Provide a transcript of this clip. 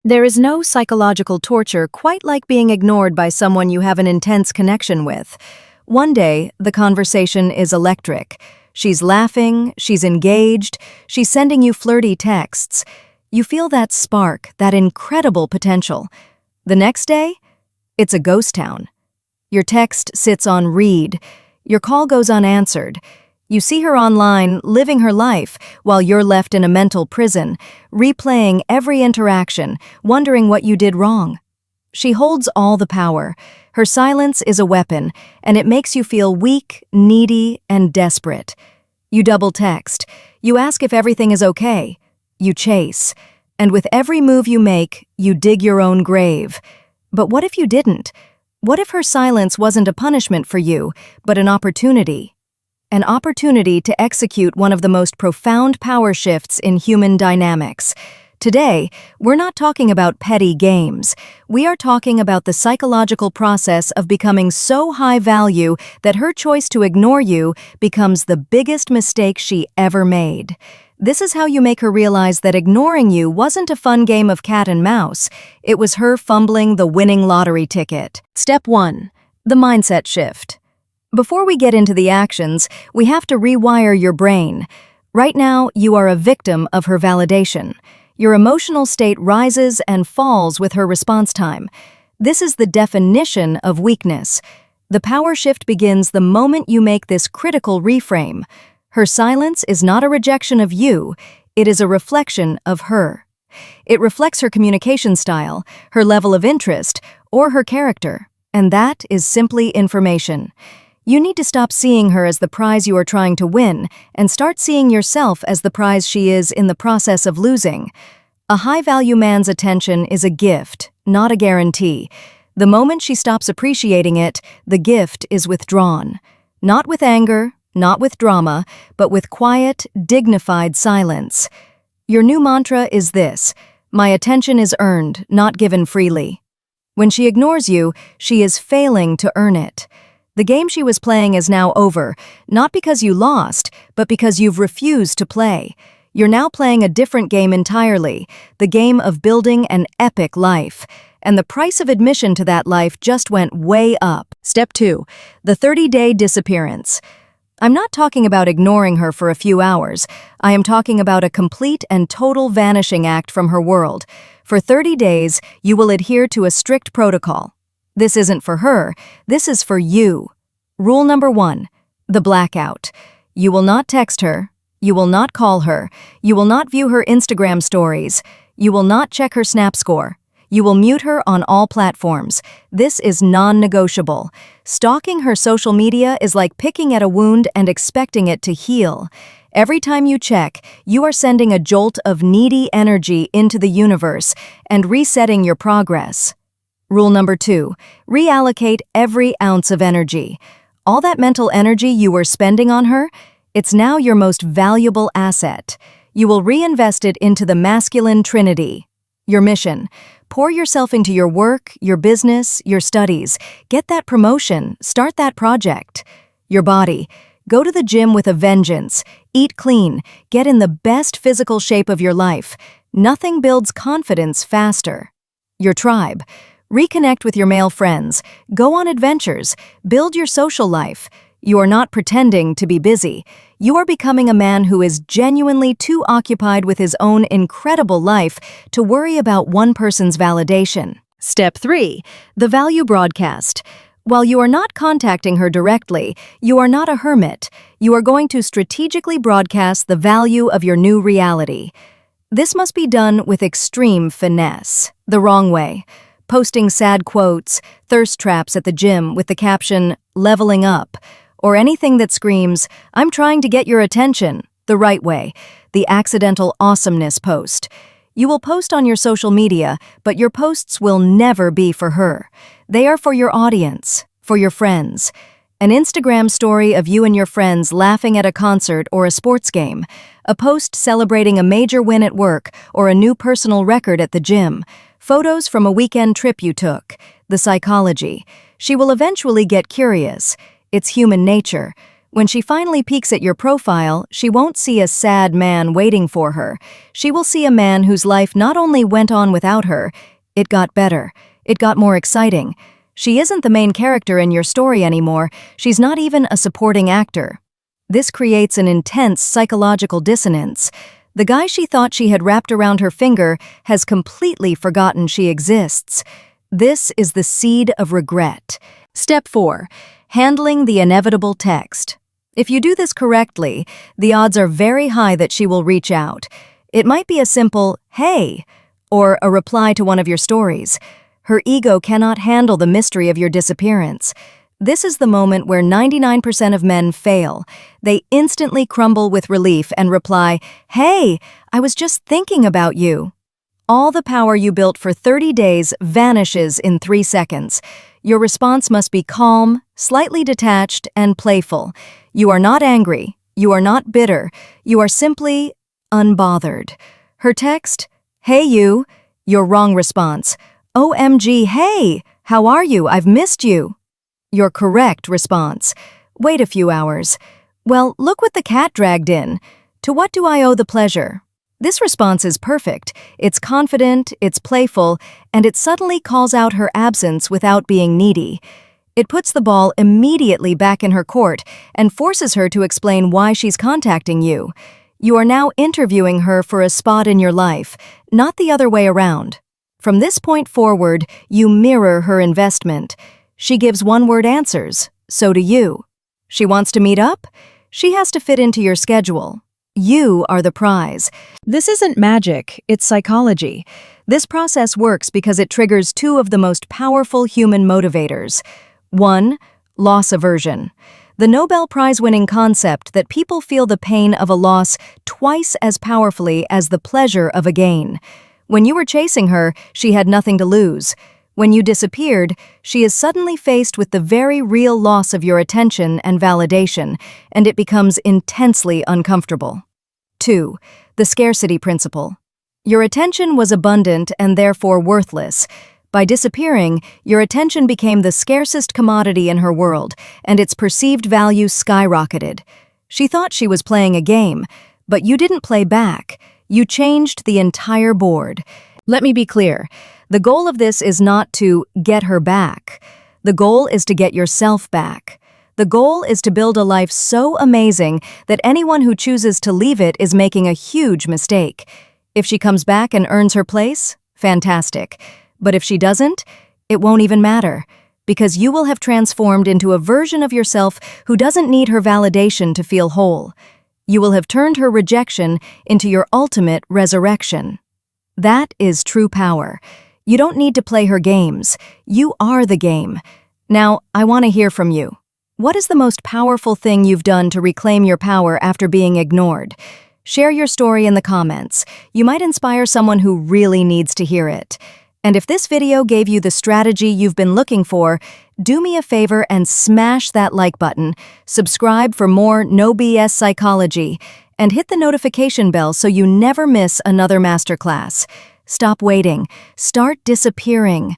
There is no psychological torture quite like being ignored by someone you have an intense connection with. One day, the conversation is electric. She's laughing, she's engaged, she's sending you flirty texts. You feel that spark, that incredible potential. The next day, it's a ghost town. Your text sits on read. Your call goes unanswered. You see her online, living her life, while you're left in a mental prison, replaying every interaction, wondering what you did wrong. She holds all the power. Her silence is a weapon, and it makes you feel weak, needy, and desperate. You double text. You ask if everything is okay. You chase. And with every move you make, you dig your own grave. But what if you didn't? What if her silence wasn't a punishment for you, but an opportunity? An opportunity to execute one of the most profound power shifts in human dynamics. Today, we're not talking about petty games. We are talking about the psychological process of becoming so high value that her choice to ignore you becomes the biggest mistake she ever made. This is how you make her realize that ignoring you wasn't a fun game of cat and mouse. It was her fumbling the winning lottery ticket. Step 1. The mindset shift. Before we get into the actions, we have to rewire your brain. Right now, you are a victim of her validation. Your emotional state rises and falls with her response time. This is the definition of weakness. The power shift begins the moment you make this critical reframe. Her silence is not a rejection of you, it is a reflection of her. It reflects her communication style, her level of interest, or her character, and that is simply information. You need to stop seeing her as the prize you are trying to win and start seeing yourself as the prize she is in the process of losing. A high-value man's attention is a gift, not a guarantee. The moment she stops appreciating it, the gift is withdrawn. Not with anger, not with drama, but with quiet, dignified silence. Your new mantra is this: my attention is earned, not given freely. When she ignores you, she is failing to earn it. The game she was playing is now over, not because you lost, but because you've refused to play. You're now playing a different game entirely, the game of building an epic life. And the price of admission to that life just went way up. Step 2. The 30-day disappearance. I'm not talking about ignoring her for a few hours. I am talking about a complete and total vanishing act from her world. For 30 days, you will adhere to a strict protocol. This isn't for her, this is for you. Rule number 1, the blackout. You will not text her, you will not call her, you will not view her Instagram stories, you will not check her Snap score. You will mute her on all platforms. This is non-negotiable. Stalking her social media is like picking at a wound and expecting it to heal. Every time you check, you are sending a jolt of needy energy into the universe and resetting your progress. Rule number 2, reallocate every ounce of energy. All that mental energy you were spending on her, it's now your most valuable asset. You will reinvest it into the masculine trinity. Your mission: pour yourself into your work, your business, your studies. Get that promotion, start that project. Your body: go to the gym with a vengeance. Eat clean, get in the best physical shape of your life. Nothing builds confidence faster. Your tribe: reconnect with your male friends, go on adventures, build your social life. You are not pretending to be busy. You are becoming a man who is genuinely too occupied with his own incredible life to worry about one person's validation. Step 3, the value broadcast. While you are not contacting her directly, you are not a hermit. You are going to strategically broadcast the value of your new reality. This must be done with extreme finesse, the wrong way. Posting sad quotes, thirst traps at the gym with the caption, "leveling up," or anything that screams, "I'm trying to get your attention," the right way, the accidental awesomeness post. You will post on your social media, but your posts will never be for her. They are for your audience, for your friends. An Instagram story of you and your friends laughing at a concert or a sports game, a post celebrating a major win at work or a new personal record at the gym, photos from a weekend trip you took, the psychology. She will eventually get curious. It's human nature. When she finally peeks at your profile, she won't see a sad man waiting for her. She will see a man whose life not only went on without her, it got better. It got more exciting. She isn't the main character in your story anymore. She's not even a supporting actor. This creates an intense psychological dissonance. The guy she thought she had wrapped around her finger has completely forgotten she exists. This is the seed of regret. Step 4. Handling the inevitable text. If you do this correctly, the odds are very high that she will reach out. It might be a simple, "Hey," or a reply to one of your stories. Her ego cannot handle the mystery of your disappearance. This is the moment where 99% of men fail. They instantly crumble with relief and reply, "Hey, I was just thinking about you." All the power you built for 30 days vanishes in 3 seconds. Your response must be calm, slightly detached, and playful. You are not angry. You are not bitter. You are simply unbothered. Her text, "Hey you," your wrong response. "OMG, hey, how are you? I've missed you." Your correct response, "Wait a few hours. Well, look what the cat dragged in. To what do I owe the pleasure?" This response is perfect. It's confident, it's playful, and it subtly calls out her absence without being needy. It puts the ball immediately back in her court and forces her to explain why she's contacting you. You are now interviewing her for a spot in your life, not the other way around. From this point forward, you mirror her investment. She gives one-word answers, so do you. She wants to meet up? She has to fit into your schedule. You are the prize. This isn't magic, it's psychology. This process works because it triggers 2 of the most powerful human motivators. 1. Loss aversion. The Nobel Prize-winning concept that people feel the pain of a loss twice as powerfully as the pleasure of a gain. When you were chasing her, she had nothing to lose. When you disappeared, she is suddenly faced with the very real loss of your attention and validation, and it becomes intensely uncomfortable. 2. The scarcity principle. Your attention was abundant and therefore worthless. By disappearing, your attention became the scarcest commodity in her world, and its perceived value skyrocketed. She thought she was playing a game, but you didn't play back. You changed the entire board. Let me be clear. The goal of this is not to get her back. The goal is to get yourself back. The goal is to build a life so amazing that anyone who chooses to leave it is making a huge mistake. If she comes back and earns her place, fantastic. But if she doesn't, it won't even matter, because you will have transformed into a version of yourself who doesn't need her validation to feel whole. You will have turned her rejection into your ultimate resurrection. That is true power. You don't need to play her games. You are the game. Now, I want to hear from you. What is the most powerful thing you've done to reclaim your power after being ignored? Share your story in the comments. You might inspire someone who really needs to hear it. And if this video gave you the strategy you've been looking for, do me a favor and smash that like button, subscribe for more No BS psychology, and hit the notification bell so you never miss another masterclass. Stop waiting. Start disappearing.